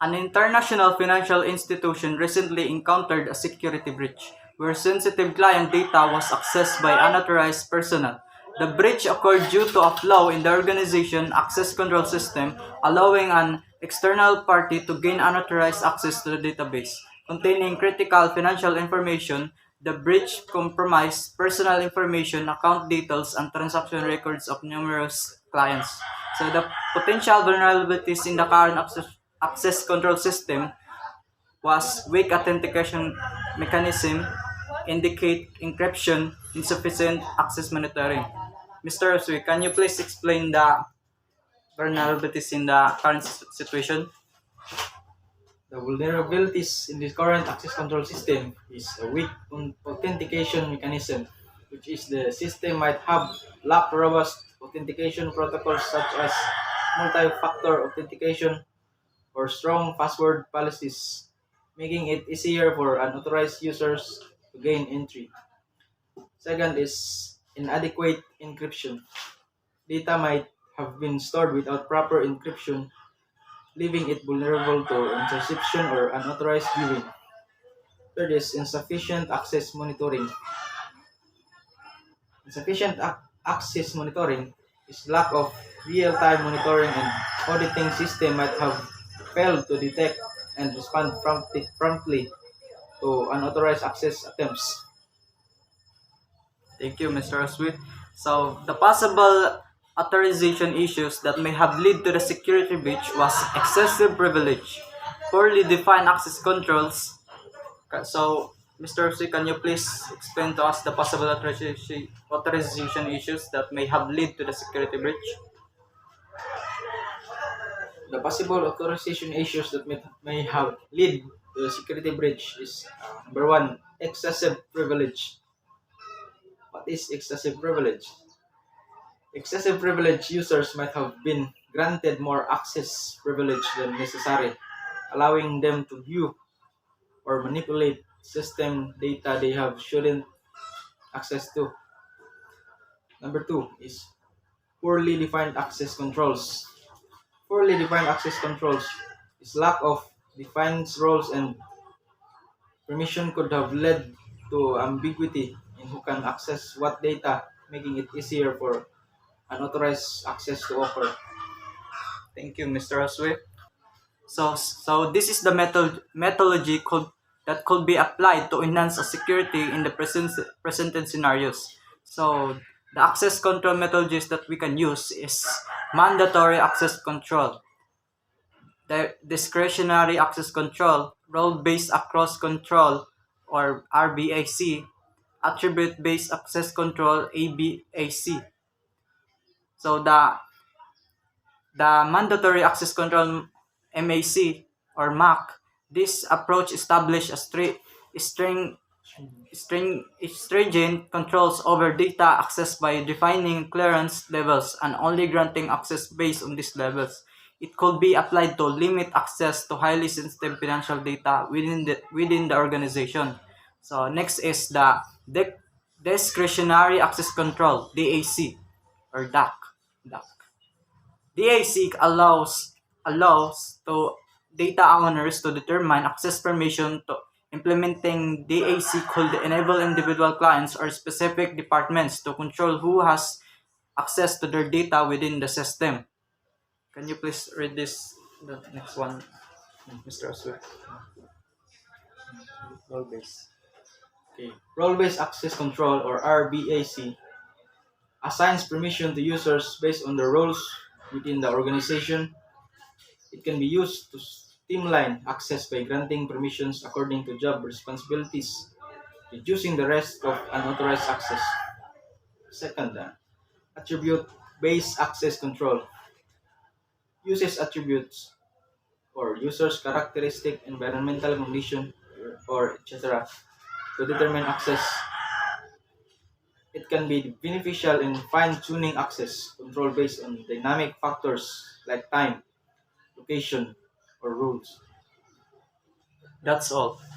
An international financial institution recently encountered a security breach where sensitive client data was accessed by unauthorized personnel. The breach occurred due to a flaw in the organization access control system, allowing an external party to gain unauthorized access to the database containing critical financial information. The breach compromised personal information, account details, and transaction records of numerous clients. So the potential vulnerabilities in the current access control system was weak authentication mechanism, indicate encryption, insufficient access monitoring. Mr. Osui, can you please explain the vulnerabilities in the current situation? The vulnerabilities in the current access control system is a weak authentication mechanism, which is the system might have lack robust authentication protocols such as multi-factor authentication or strong password policies, making it easier for unauthorized users to gain entry. Second is inadequate encryption. Data might have been stored without proper encryption, leaving it vulnerable to interception or unauthorized viewing. Third is insufficient access monitoring. Insufficient access monitoring is lack of real-time monitoring and auditing system might have failed to detect and respond promptly to unauthorized access attempts. Thank you, Mr. Osui. So the possible authorization issues that may have led to the security breach was excessive privilege, poorly defined access controls. So, Mr. C, can you please explain to us the possible authorization issues that may have led to the security breach? The possible authorization issues that may have led to the security breach is number one, excessive privilege. What is excessive privilege? Excessive privilege users might have been granted more access privilege than necessary, allowing them to view or manipulate system data they have shouldn't access to. Number two is poorly defined access controls. Poorly defined access controls is lack of defined roles and permission could have led to ambiguity in who can access what data, making it easier for unauthorized access to occur. Thank you, Mr. Oswe. So this is the methodology that could be applied to enhance the security in the presented scenarios. So the access control methodologies that we can use is mandatory access control, the discretionary access control, role-based access control or RBAC, attribute-based access control ABAC. So the mandatory access control MAC or MAC, this approach established a stringent controls over data accessed by defining clearance levels and only granting access based on these levels. It could be applied to limit access to highly sensitive financial data within the organization. So next is the discretionary access control (DAC) or DAC. DAC allows to data owners to determine access permission to implementing DAC could enable individual clients or specific departments to control who has access to their data within the system. Can you please read the next one, Mr. Oswe? Role-based. Okay. Role-based access control or RBAC assigns permission to users based on their roles within the organization. It can be used to streamline access by granting permissions according to job responsibilities, reducing the risk of unauthorized access. Second, attribute-based access control uses attributes or users' characteristic, environmental condition, or etc. to determine access. It can be beneficial in fine-tuning access control based on dynamic factors like time, location, or rules. That's all.